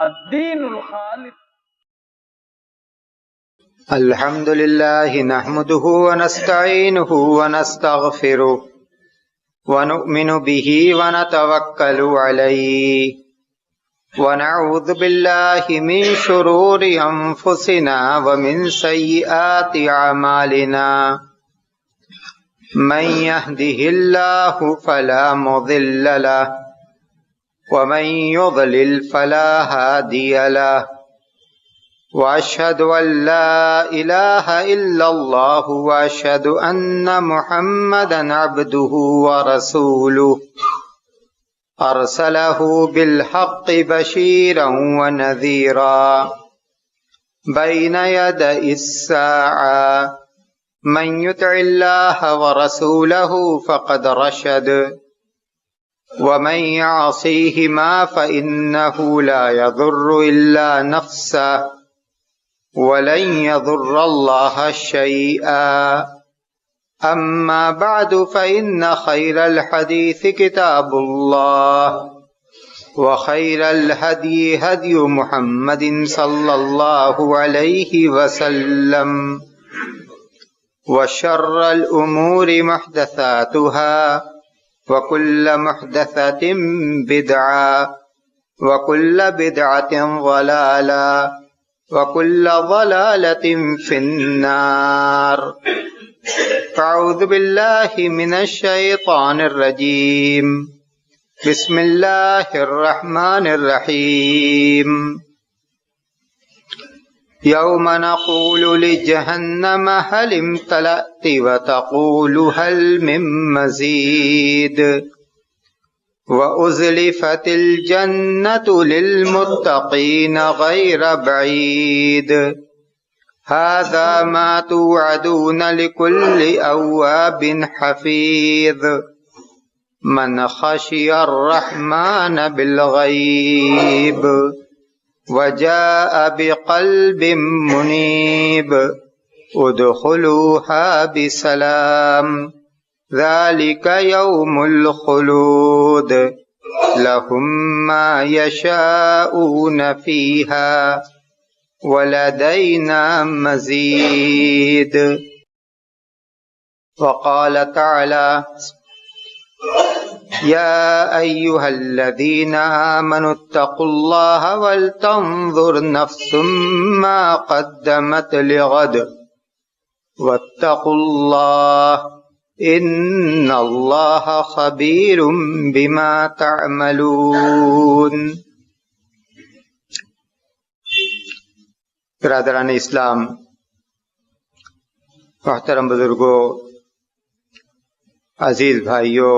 الدین الخالص. الحمد لله نحمده ونستعينه ونستغفره ونؤمن به ونتوكل عليه ونعوذ بالله من شرور أنفسنا ومن سيئات أعمالنا من يهده الله فلا مضل له ومن يضلل فلا هادي له وأشهد أن لا إله إلا الله وأشهد أن محمدا عبده ورسوله أرسله بالحق بشيرا ونذيرا بين يدي الساعة من يطع الله ورسوله فقد رشد ومن يعصيهما فإنه لا يضر إلا نفسه ولن يضر الله شيئا أما بعد فإن خير الحديث كتاب الله وخير الهدي هدي محمد صلى الله عليه وسلم وشر الأمور محدثاتها وكل محدثة بدعة وكل بدعة ضلالة وكل ضلالة في النار. أعوذ بالله من الشيطان الرجيم. بسم الله الرحمن الرحيم. يوم نقول لجهنم هل امتلأت وتقول هل من مزيد وأزلفت الجنة للمتقين غير بعيد هذا ما توعدون لكل أواب حفيظ من خشي الرحمن بالغيب وجاء بقلب منيب ادخلوها بسلام ذلك يوم الخلود لهم ما يشاءون فيها ولدينا مزيد. وقال تعالى يا أيها الذين آمنوا اتقوا الله ولتنظر نفس ما قدمت لغد واتقوا الله ان اللہ خبیر بما تعملون. برادران اسلام، محترم بزرگوں، عزیز بھائیوں،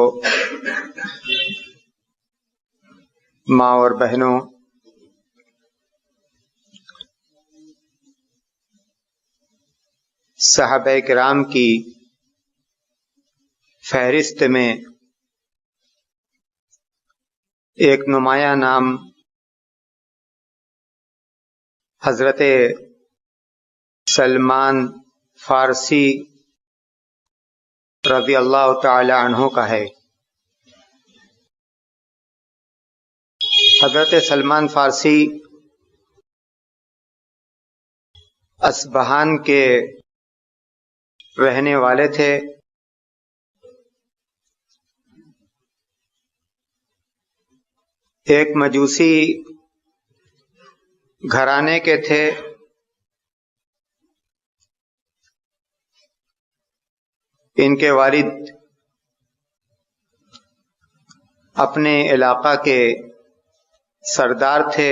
ماں اور بہنوں، صحابہ کرام کی فہرست میں ایک نمایاں نام حضرت سلمان فارسی رضی اللہ تعالی عنہ کا ہے. حضرت سلمان فارسی اصبہان کے رہنے والے تھے. ایک مجوسی گھرانے کے تھے. ان کے والد اپنے علاقہ کے سردار تھے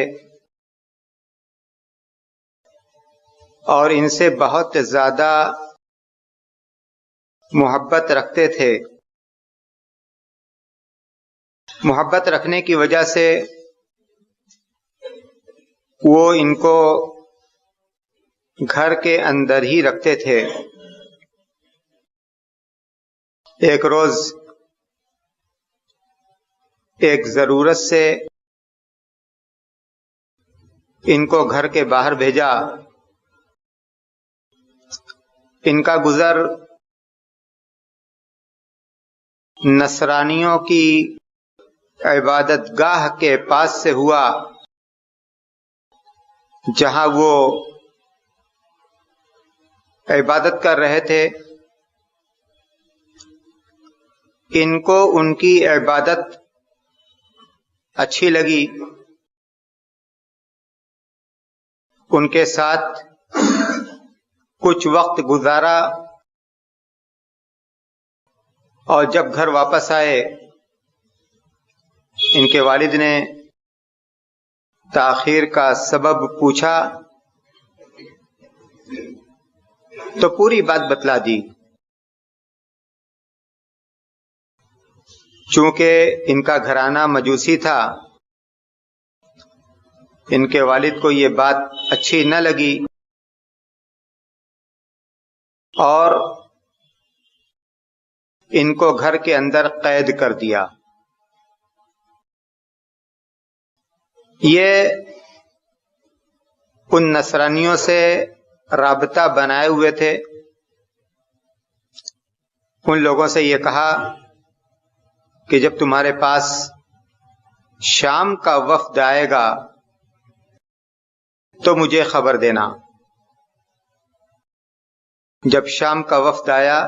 اور ان سے بہت زیادہ محبت رکھتے تھے. محبت رکھنے کی وجہ سے وہ ان کو گھر کے اندر ہی رکھتے تھے. ایک روز ایک ضرورت سے ان کو گھر کے باہر بھیجا. ان کا گزر نصرانیوں کی عبادت گاہ کے پاس سے ہوا جہاں وہ عبادت کر رہے تھے، ان کو ان کی عبادت اچھی لگی، ان کے ساتھ کچھ وقت گزارا، اور جب گھر واپس آئے ان کے والد نے تاخیر کا سبب پوچھا تو پوری بات بتلا دی۔ چونکہ ان کا گھرانہ مجوسی تھا، ان کے والد کو یہ بات اچھی نہ لگی اور ان کو گھر کے اندر قید کر دیا۔ یہ ان نصرانیوں سے رابطہ بنائے ہوئے تھے، ان لوگوں سے یہ کہا کہ جب تمہارے پاس شام کا وفد آئے گا تو مجھے خبر دینا۔ جب شام کا وفد آیا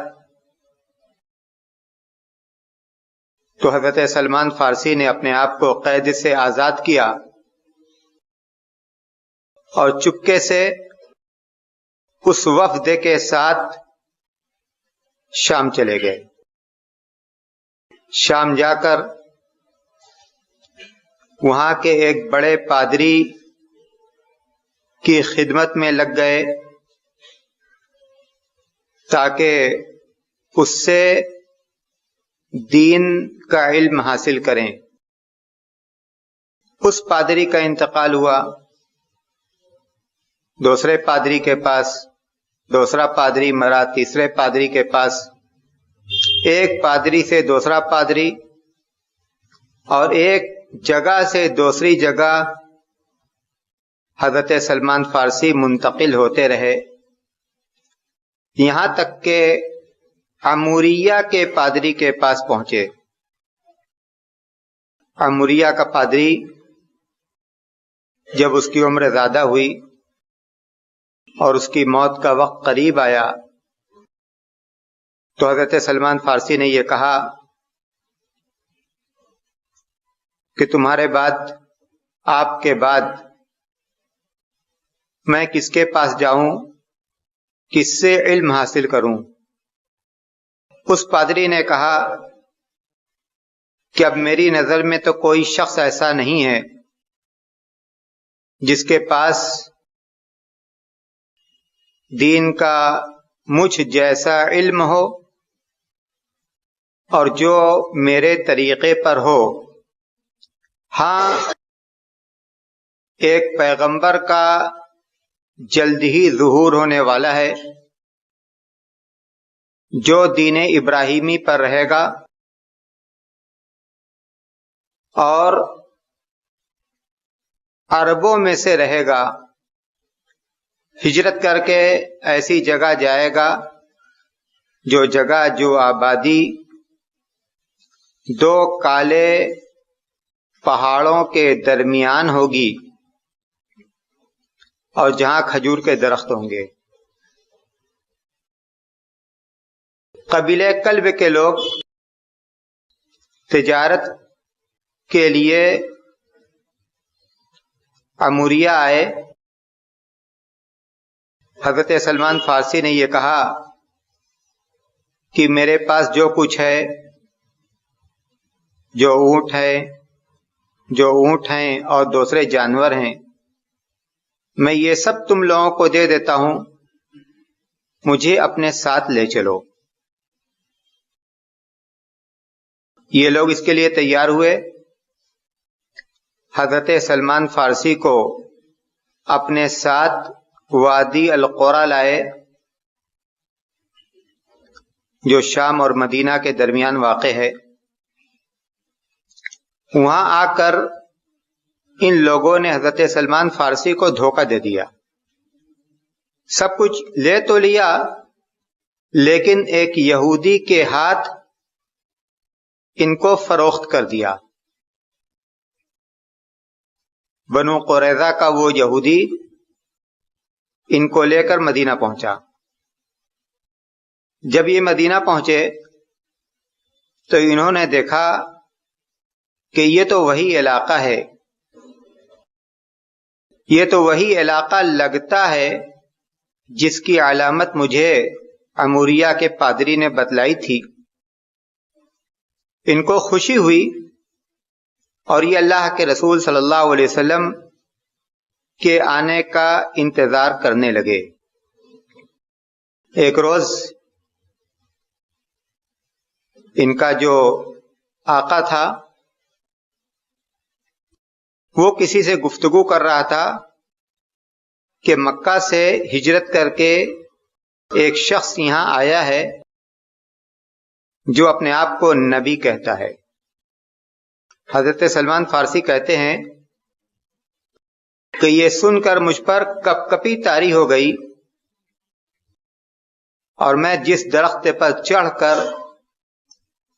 تو حضرت سلمان فارسی نے اپنے آپ کو قید سے آزاد کیا اور چپکے سے اس وفد کے ساتھ شام چلے گئے۔ شام جا کر وہاں کے ایک بڑے پادری کی خدمت میں لگ گئے تاکہ اس سے دین کا علم حاصل کریں۔ اس پادری کا انتقال ہوا، دوسرے پادری کے پاس، دوسرا پادری مرا، تیسرے پادری کے پاس، ایک پادری سے دوسرا پادری، اور ایک جگہ سے دوسری جگہ حضرت سلمان فارسی منتقل ہوتے رہے، یہاں تک کہ عموریہ کے پادری کے پاس پہنچے۔ عموریہ کا پادری جب اس کی عمر زیادہ ہوئی اور اس کی موت کا وقت قریب آیا تو حضرت سلمان فارسی نے یہ کہا کہ تمہارے بعد، آپ کے بعد میں کس کے پاس جاؤں، کس سے علم حاصل کروں؟ اس پادری نے کہا کہ اب میری نظر میں تو کوئی شخص ایسا نہیں ہے جس کے پاس دین کا مجھ جیسا علم ہو اور جو میرے طریقے پر ہو۔ ہاں، ایک پیغمبر کا جلد ہی ظہور ہونے والا ہے جو دین ابراہیمی پر رہے گا اور عربوں میں سے رہے گا، ہجرت کر کے ایسی جگہ جائے گا جو جگہ، جو آبادی دو کالے پہاڑوں کے درمیان ہوگی اور جہاں کھجور کے درخت ہوں گے۔ قبیلہ کلب کے لوگ تجارت کے لیے عموریہ آئے۔ حضرت سلمان فارسی نے یہ کہا کہ میرے پاس جو کچھ ہے، جو اونٹ ہیں اور دوسرے جانور ہیں، میں یہ سب تم لوگوں کو دے دیتا ہوں، مجھے اپنے ساتھ لے چلو۔ یہ لوگ اس کے لیے تیار ہوئے، حضرت سلمان فارسی کو اپنے ساتھ وادی القرا لائے جو شام اور مدینہ کے درمیان واقع ہے۔ وہاں آ کر ان لوگوں نے حضرت سلمان فارسی کو دھوکہ دے دیا، سب کچھ لے تو لیا لیکن ایک یہودی کے ہاتھ ان کو فروخت کر دیا۔ بنو قریظہ کا وہ یہودی ان کو لے کر مدینہ پہنچا۔ جب یہ مدینہ پہنچے تو انہوں نے دیکھا کہ یہ تو وہی علاقہ ہے، یہ تو وہی علاقہ لگتا ہے جس کی علامت مجھے اموریہ کے پادری نے بتلائی تھی۔ ان کو خوشی ہوئی اور یہ اللہ کے رسول صلی اللہ علیہ وسلم کے آنے کا انتظار کرنے لگے۔ ایک روز ان کا جو آقا تھا وہ کسی سے گفتگو کر رہا تھا کہ مکہ سے ہجرت کر کے ایک شخص یہاں آیا ہے جو اپنے آپ کو نبی کہتا ہے۔ حضرت سلمان فارسی کہتے ہیں کہ یہ سن کر مجھ پر کپ کپی طاری ہو گئی اور میں جس درخت پر چڑھ کر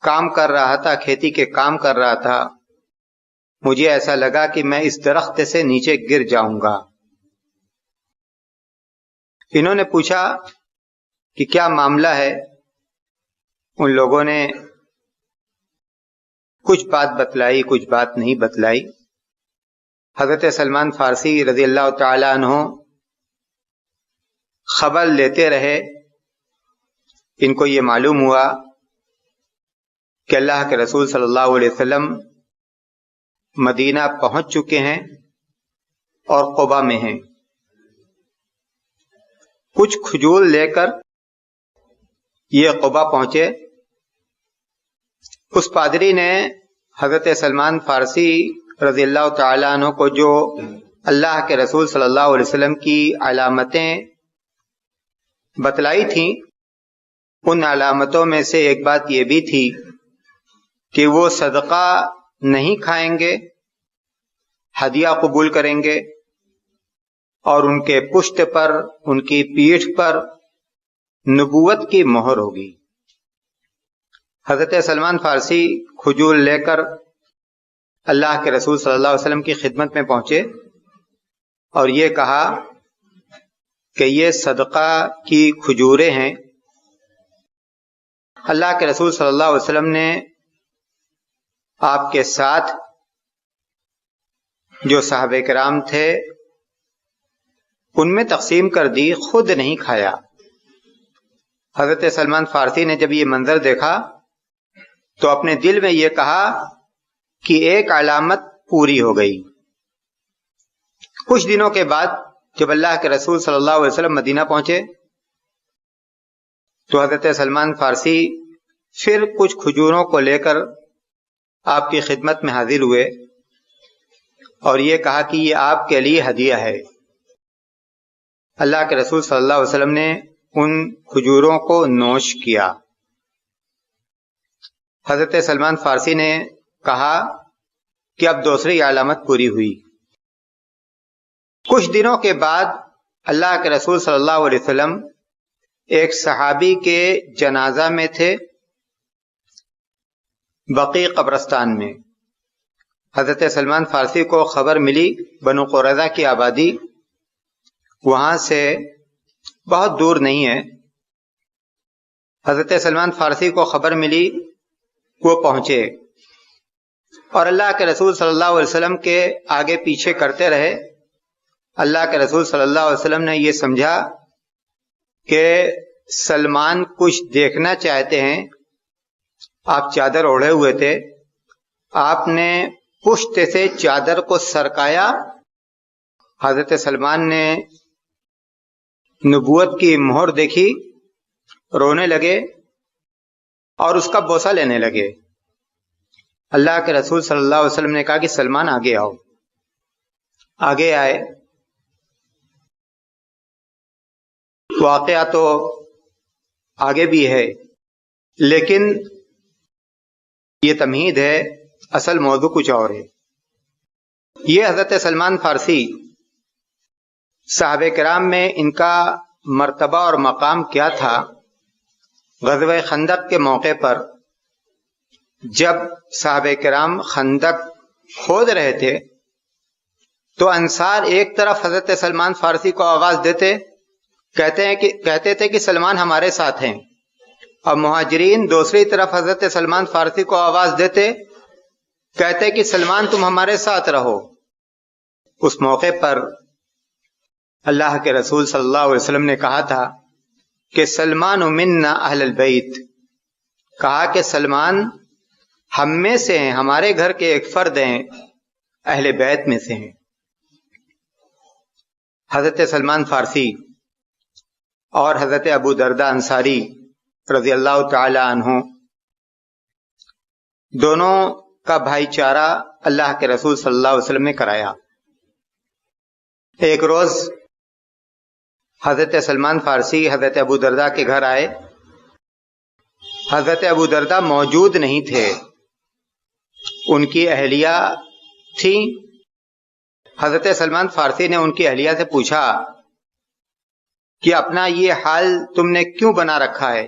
کام کر رہا تھا، کھیتی کے کام کر رہا تھا، مجھے ایسا لگا کہ میں اس درخت سے نیچے گر جاؤں گا۔ انہوں نے پوچھا کہ کیا معاملہ ہے؟ ان لوگوں نے کچھ بات بتلائی، کچھ بات نہیں بتلائی۔ حضرت سلمان فارسی رضی اللہ تعالی عنہ خبر لیتے رہے۔ ان کو یہ معلوم ہوا کہ اللہ کے رسول صلی اللہ علیہ وسلم مدینہ پہنچ چکے ہیں اور قباء میں ہیں۔ کچھ کھجور لے کر یہ قباء پہنچے۔ اس پادری نے حضرت سلمان فارسی رضی اللہ تعالی عنہ کو جو اللہ کے رسول صلی اللہ علیہ وسلم کی علامتیں بتلائی تھیں، ان علامتوں میں سے ایک بات یہ بھی تھی کہ وہ صدقہ نہیں کھائیں گے، ہدیہ قبول کریں گے، اور ان کے پشت پر، ان کی پیٹھ پر نبوت کی مہر ہوگی۔ حضرت سلمان فارسی کھجور لے کر اللہ کے رسول صلی اللہ علیہ وسلم کی خدمت میں پہنچے اور یہ کہا کہ یہ صدقہ کی کھجوریں ہیں۔ اللہ کے رسول صلی اللہ علیہ وسلم نے آپ کے ساتھ جو صحابہ کرام تھے ان میں تقسیم کر دی، خود نہیں کھایا۔ حضرت سلمان فارسی نے جب یہ منظر دیکھا تو اپنے دل میں یہ کہا کہ ایک علامت پوری ہو گئی۔ کچھ دنوں کے بعد جب اللہ کے رسول صلی اللہ علیہ وسلم مدینہ پہنچے تو حضرت سلمان فارسی پھر کچھ کھجوروں کو لے کر آپ کی خدمت میں حاضر ہوئے اور یہ کہا کہ یہ آپ کے لیے ہدیہ ہے۔ اللہ کے رسول صلی اللہ علیہ وسلم نے ان کھجوروں کو نوش کیا۔ حضرت سلمان فارسی نے کہا کہ اب دوسری علامت پوری ہوئی۔ کچھ دنوں کے بعد اللہ کے رسول صلی اللہ علیہ وسلم ایک صحابی کے جنازہ میں تھے بقیع قبرستان میں۔ حضرت سلمان فارسی کو خبر ملی، بنو قریظہ کی آبادی وہاں سے بہت دور نہیں ہے۔ حضرت سلمان فارسی کو خبر ملی، وہ پہنچے اور اللہ کے رسول صلی اللہ علیہ وسلم کے آگے پیچھے کرتے رہے۔ اللہ کے رسول صلی اللہ علیہ وسلم نے یہ سمجھا کہ سلمان کچھ دیکھنا چاہتے ہیں۔ آپ چادر اوڑھے ہوئے تھے، آپ نے پشت سے چادر کو سرکایا۔ حضرت سلمان نے نبوت کی مہر دیکھی، رونے لگے اور اس کا بوسہ لینے لگے۔ اللہ کے رسول صلی اللہ علیہ وسلم نے کہا کہ سلمان آگے آؤ۔ آگے آئے۔ واقعہ تو آگے بھی ہے لیکن یہ تمہید ہے، اصل موضوع کچھ اور ہے۔ یہ حضرت سلمان فارسی صحابہ کرام میں ان کا مرتبہ اور مقام کیا تھا۔ غزوہ خندق کے موقع پر جب صحابہ کرام خندق کھود رہے تھے تو انصار ایک طرف حضرت سلمان فارسی کو آواز دیتے کہتے تھے کہ سلمان ہمارے ساتھ ہیں، اور مہاجرین دوسری طرف حضرت سلمان فارسی کو آواز دیتے، کہتے کہ سلمان تم ہمارے ساتھ رہو۔ اس موقع پر اللہ کے رسول صلی اللہ علیہ وسلم نے کہا تھا کہ سلمان منا اہل البیت، کہا کہ سلمان ہم میں سے ہیں، ہمارے گھر کے ایک فرد ہیں، اہل بیت میں سے ہیں۔ حضرت سلمان فارسی اور حضرت ابو درداء انصاری رضی اللہ تعالی عنہ دونوں کا بھائی چارہ اللہ کے رسول صلی اللہ علیہ وسلم نے کرایا۔ ایک روز حضرت سلمان فارسی حضرت ابو درداء کے گھر آئے۔ حضرت ابو درداء موجود نہیں تھے، ان کی اہلیہ تھیں۔ حضرت سلمان فارسی نے ان کی اہلیہ سے پوچھا کہ اپنا یہ حال تم نے کیوں بنا رکھا ہے؟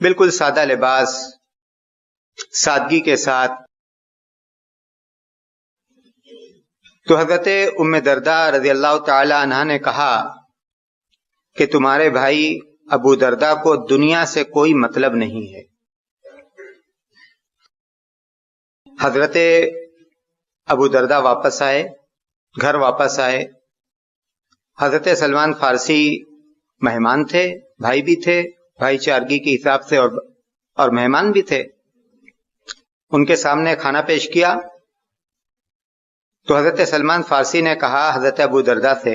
بالکل سادہ لباس، سادگی کے ساتھ۔ تو حضرت ام درداء رضی اللہ تعالی عنہا نے کہا کہ تمہارے بھائی ابو درداء کو دنیا سے کوئی مطلب نہیں ہے۔ حضرت ابو درداء واپس آئے، گھر واپس آئے۔ حضرت سلمان فارسی مہمان تھے، بھائی بھی تھے، بھائی چارگی کے حساب سے، اور مہمان بھی تھے۔ ان کے سامنے کھانا پیش کیا تو حضرت سلمان فارسی نے کہا حضرت ابو درداء سے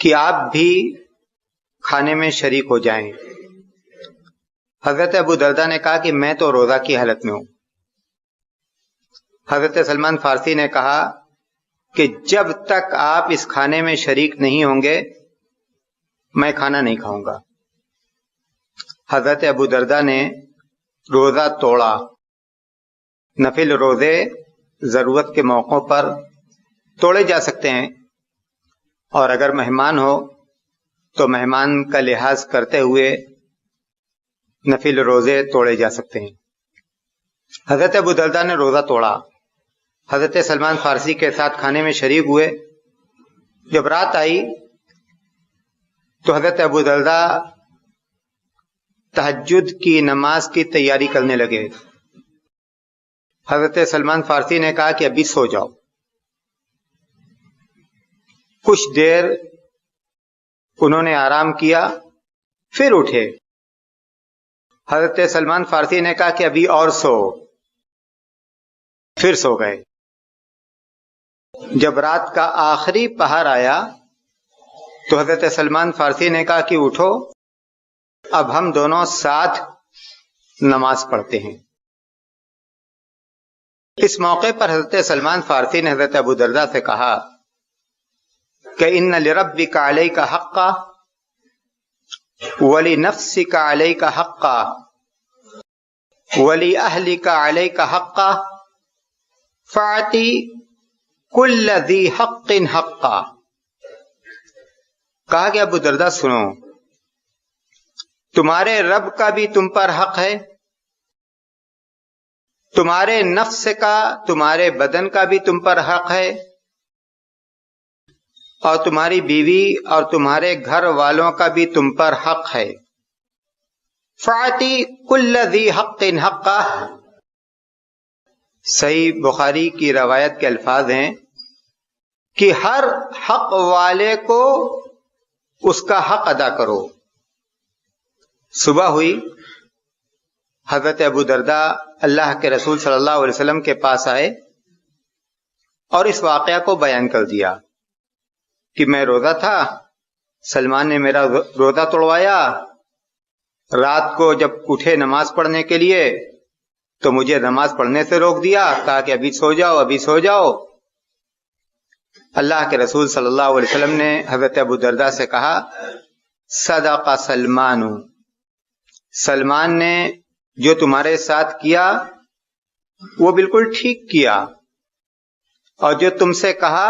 کہ آپ بھی کھانے میں شریک ہو جائیں۔ حضرت ابو درداء نے کہا کہ میں تو روزہ کی حالت میں ہوں۔ حضرت سلمان فارسی نے کہا کہ جب تک آپ اس کھانے میں شریک نہیں ہوں گے میں کھانا نہیں کھاؤں گا۔ حضرت ابو درداء نے روزہ توڑا۔ نفل روزے ضرورت کے موقعوں پر توڑے جا سکتے ہیں، اور اگر مہمان ہو تو مہمان کا لحاظ کرتے ہوئے نفل روزے توڑے جا سکتے ہیں۔ حضرت ابو درداء نے روزہ توڑا، حضرت سلمان فارسی کے ساتھ کھانے میں شریک ہوئے۔ جب رات آئی تو حضرت ابو درداء تہجد کی نماز کی تیاری کرنے لگے۔ حضرت سلمان فارسی نے کہا کہ ابھی سو جاؤ۔ کچھ دیر انہوں نے آرام کیا، پھر اٹھے۔ حضرت سلمان فارسی نے کہا کہ ابھی اور سو، پھر سو گئے۔ جب رات کا آخری پہر آیا تو حضرت سلمان فارسی نے کہا کہ اٹھو، اب ہم دونوں ساتھ نماز پڑھتے ہیں۔ اس موقع پر حضرت سلمان فارسی نے حضرت ابو درداء سے کہا کہ ان لربک علیک حقا ولنفسک علیک حقا ولأہلک علیک حقا فاعطی کل ذی حق حقا۔ کہا کہ ابو درداء سنو، تمہارے رب کا بھی تم پر حق ہے، تمہارے نفس کا، تمہارے بدن کا بھی تم پر حق ہے، اور تمہاری بیوی اور تمہارے گھر والوں کا بھی تم پر حق ہے۔ فاعطی کل ذی حق حقا۔ صحیح بخاری کی روایت کے الفاظ ہیں کہ ہر حق والے کو اس کا حق ادا کرو۔ صبح ہوئی، حضرت ابو درداء اللہ کے رسول صلی اللہ علیہ وسلم کے پاس آئے اور اس واقعہ کو بیان کر دیا کہ میں روزہ تھا، سلمان نے میرا روزہ توڑوایا، رات کو جب اٹھے نماز پڑھنے کے لیے تو مجھے نماز پڑھنے سے روک دیا، کہا کہ ابھی سو جاؤ، ابھی سو جاؤ۔ اللہ کے رسول صلی اللہ علیہ وسلم نے حضرت ابو درداء سے کہا صدق سلمان، سلمان نے جو تمہارے ساتھ کیا وہ بالکل ٹھیک کیا، اور جو تم سے کہا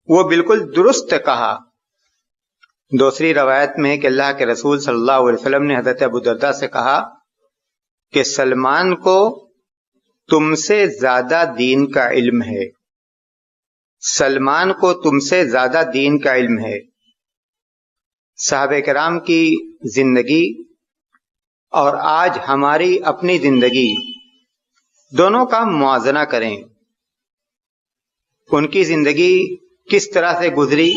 وہ بالکل درست کہا۔ دوسری روایت میں ہے کہ اللہ کے رسول صلی اللہ علیہ وسلم نے حضرت ابو درداء سے کہا کہ سلمان کو تم سے زیادہ دین کا علم ہے، سلمان کو تم سے زیادہ دین کا علم ہے۔ صحابہ کرام کی زندگی اور آج ہماری اپنی زندگی دونوں کا موازنہ کریں. ان کی زندگی کس طرح سے گزری،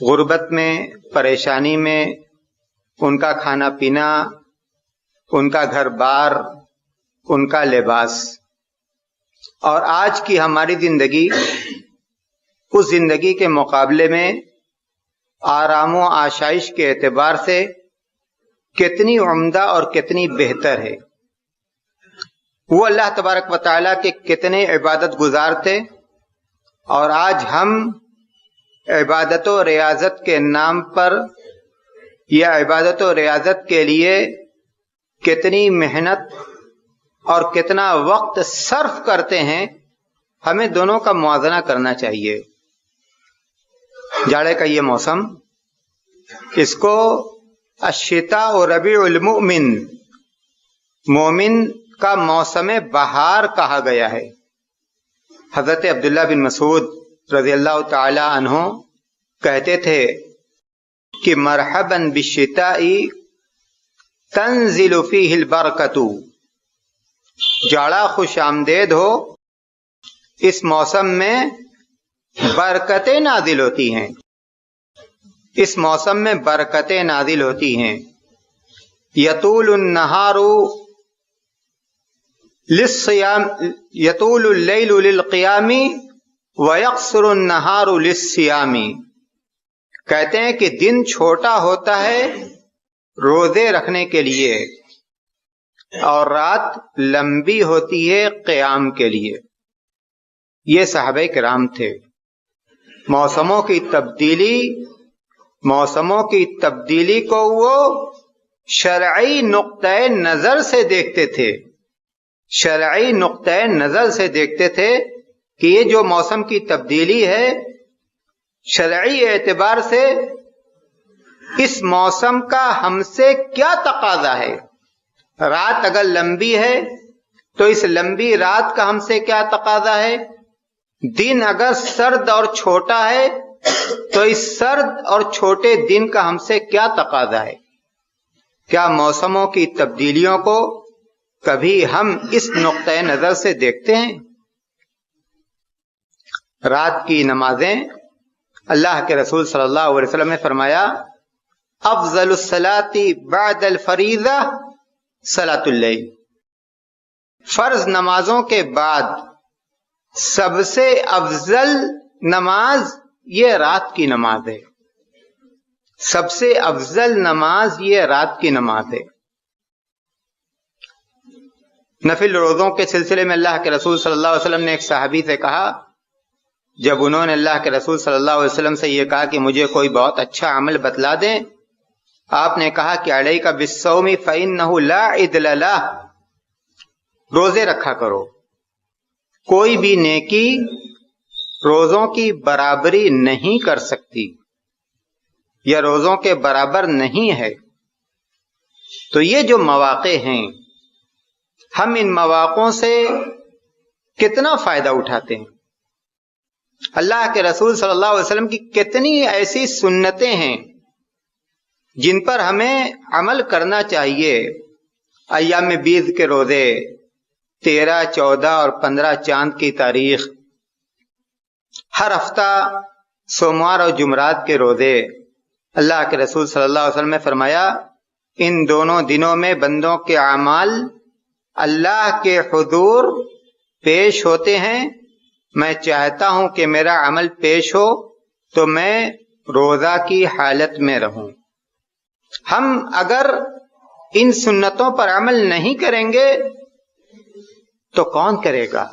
غربت میں، پریشانی میں، ان کا کھانا پینا، ان کا گھر بار، ان کا لباس، اور آج کی ہماری زندگی اس زندگی کے مقابلے میں آرام و آشائش کے اعتبار سے کتنی عمدہ اور کتنی بہتر ہے. وہ اللہ تبارک و تعالیٰ کے کتنے عبادت گزار تھے، اور آج ہم عبادت و ریاضت کے نام پر یا عبادت و ریاضت کے لیے کتنی محنت اور کتنا وقت صرف کرتے ہیں. ہمیں دونوں کا موازنہ کرنا چاہیے. جاڑے کا یہ موسم، اس کو الشتاء و ربیع المؤمن، مومن کا موسم بہار کہا گیا ہے. حضرت عبداللہ بن مسعود رضی اللہ تعالی عنہ کہتے تھے کہ مرحبا بالشتاء تنزل فیہ البرکۃ، جاڑا خوش آمدید ہو، اس موسم میں برکتیں نازل ہوتی ہیں، اس موسم میں برکتیں نازل ہوتی ہیں. یطول النہار للصیام، یطول اللیل للقیام ویقصر النہار للصیام. کہتے ہیں کہ دن چھوٹا ہوتا ہے روزے رکھنے کے لیے، اور رات لمبی ہوتی ہے قیام کے لیے. یہ صحابہ کرام تھے. موسموں کی تبدیلی کو وہ شرعی نقطۂ نظر سے دیکھتے تھے. شرعی نقطۂ نظر سے دیکھتے تھے کہ یہ جو موسم کی تبدیلی ہے، شرعی اعتبار سے اس موسم کا ہم سے کیا تقاضا ہے. رات اگر لمبی ہے تو اس لمبی رات کا ہم سے کیا تقاضا ہے. دن اگر سرد اور چھوٹا ہے تو اس سرد اور چھوٹے دن کا ہم سے کیا تقاضا ہے. کیا موسموں کی تبدیلیوں کو کبھی ہم اس نقطۂ نظر سے دیکھتے ہیں؟ رات کی نمازیں، اللہ کے رسول صلی اللہ علیہ وسلم نے فرمایا افضل الصلاة بعد الفریضہ صلاۃ اللیل. فرض نمازوں کے بعد سب سے افضل نماز یہ رات کی نماز ہے. سب سے افضل نماز یہ رات کی نماز ہے. نفل روزوں کے سلسلے میں اللہ کے رسول صلی اللہ علیہ وسلم نے ایک صحابی سے کہا، جب انہوں نے اللہ کے رسول صلی اللہ علیہ وسلم سے یہ کہا کہ مجھے کوئی بہت اچھا عمل بتلا دیں، آپ نے کہا کہ علیک بالصوم فإنہ لا عدل لہ، روزے رکھا کرو. کوئی بھی نیکی روزوں کی برابری نہیں کر سکتی یا روزوں کے برابر نہیں ہے. تو یہ جو مواقع ہیں، ہم ان مواقعوں سے کتنا فائدہ اٹھاتے ہیں. اللہ کے رسول صلی اللہ علیہ وسلم کی کتنی ایسی سنتیں ہیں جن پر ہمیں عمل کرنا چاہیے. ایام بیض کے روزے، 13، 14 اور 15 چاند کی تاریخ، ہر ہفتہ سوموار اور جمعرات کے روزے. اللہ کے رسول صلی اللہ علیہ وسلم نے فرمایا ان دونوں دنوں میں بندوں کے اعمال اللہ کے حضور پیش ہوتے ہیں. میں چاہتا ہوں کہ میرا عمل پیش ہو تو میں روزہ کی حالت میں رہوں. ہم اگر ان سنتوں پر عمل نہیں کریں گے تو کون کرے گا؟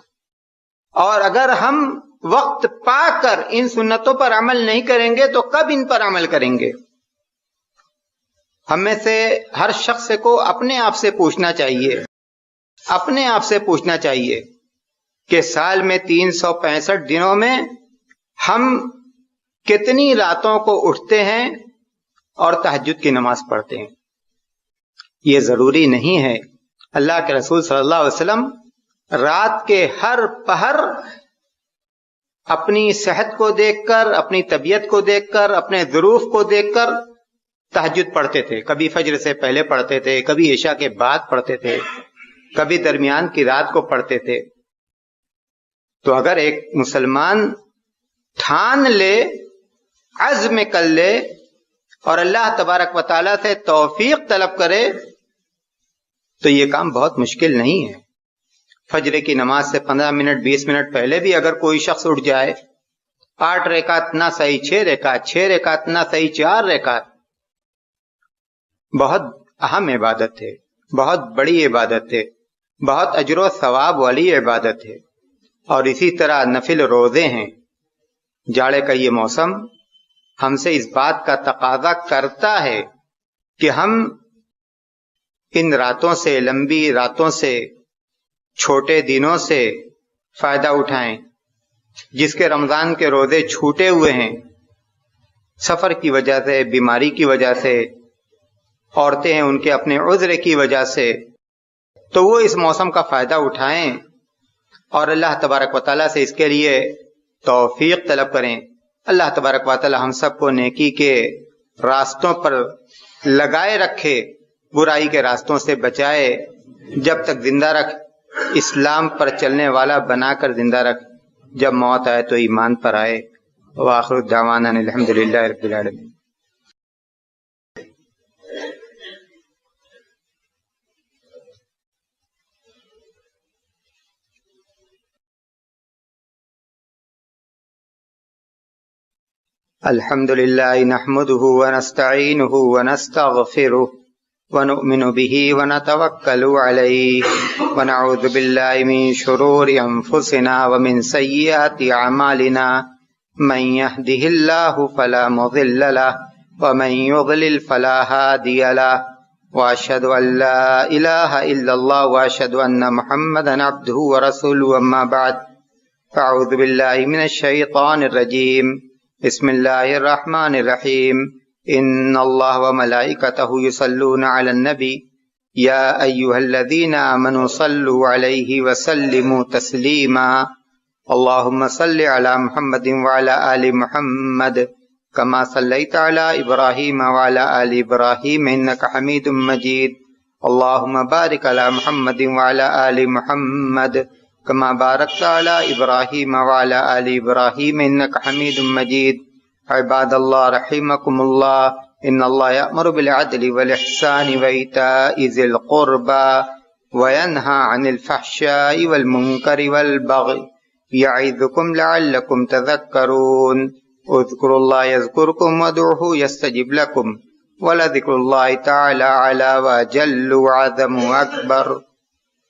اور اگر ہم وقت پا کر ان سنتوں پر عمل نہیں کریں گے تو کب ان پر عمل کریں گے؟ ہم میں سے ہر شخص کو اپنے آپ سے پوچھنا چاہیے کہ سال میں 365 دنوں میں ہم کتنی راتوں کو اٹھتے ہیں اور تہجد کی نماز پڑھتے ہیں. یہ ضروری نہیں ہے. اللہ کے رسول صلی اللہ علیہ وسلم رات کے ہر پہر اپنی صحت کو دیکھ کر، اپنی طبیعت کو دیکھ کر، اپنے ظروف کو دیکھ کر تہجد پڑھتے تھے. کبھی فجر سے پہلے پڑھتے تھے، کبھی عشاء کے بعد پڑھتے تھے، کبھی درمیان کی رات کو پڑھتے تھے. تو اگر ایک مسلمان ٹھان لے، عزم کر لے اور اللہ تبارک و تعالیٰ سے توفیق طلب کرے تو یہ کام بہت مشکل نہیں ہے. فجر کی نماز سے 15 منٹ 20 منٹ پہلے بھی اگر کوئی شخص اٹھ جائے، 8 رکعت نہ صحیح 6 رکعت، 6 رکعت نہ صحیح 4 رکعت، بہت اہم عبادت ہے، بہت بڑی عبادت ہے، بہت اجر و ثواب والی عبادت ہے. اور اسی طرح نفل روزے ہیں. جاڑے کا یہ موسم ہم سے اس بات کا تقاضا کرتا ہے کہ ہم ان راتوں سے، لمبی راتوں سے، چھوٹے دنوں سے فائدہ اٹھائیں. جس کے رمضان کے روزے چھوٹے ہوئے ہیں، سفر کی وجہ سے، بیماری کی وجہ سے، عورتیں ہیں ان کے اپنے عذر کی وجہ سے، تو وہ اس موسم کا فائدہ اٹھائیں اور اللہ تبارک و تعالیٰ سے اس کے لیے توفیق طلب کریں. اللہ تبارک و تعالیٰ ہم سب کو نیکی کے راستوں پر لگائے رکھے، برائی کے راستوں سے بچائے، جب تک زندہ رکھ اسلام پر چلنے والا بنا کر زندہ رکھ، جب موت آئے تو ایمان پر آئے. وآخر دعوانا الحمدللہ رب العالمین. الحمد لله نحمده ونستعينه ونستغفره ونؤمن به ونتوكل عليه ونعوذ بالله من شرور أنفسنا ومن سيئات أعمالنا من يهده الله فلا مضل له ومن يضلل فلا هادي له وأشهد أن لا إله إلا الله وأشهد أن محمدا عبده ورسوله. أما بعد فأعوذ بالله من الشيطان الرجيم. بسم الله الرحمن الرحيم. إن الله وملائكته يصلون على النبي يا أيها الذين آمنوا صلوا عليه وسلموا تسليما. اللهم صل على محمد وعلى آل محمد كما صليت على إبراهيم وعلى آل إبراهيم إنك حميد مجيد. اللهم بارك على محمد وعلى آل محمد كما باركت على إبراهيم وعلى آل إبراهيم إنك حميد مجيد. عباد الله رحمكم الله، إن الله يأمر بالعدل والإحسان وإيتاء ذي القربى وينهى عن الفحشاء والمنكر والبغي يعظكم لعلكم تذكرون. اذكروا الله يذكركم وادعوه يستجب لكم ولذكر الله تعالى أعلى وأجل وأعظم وأكبر.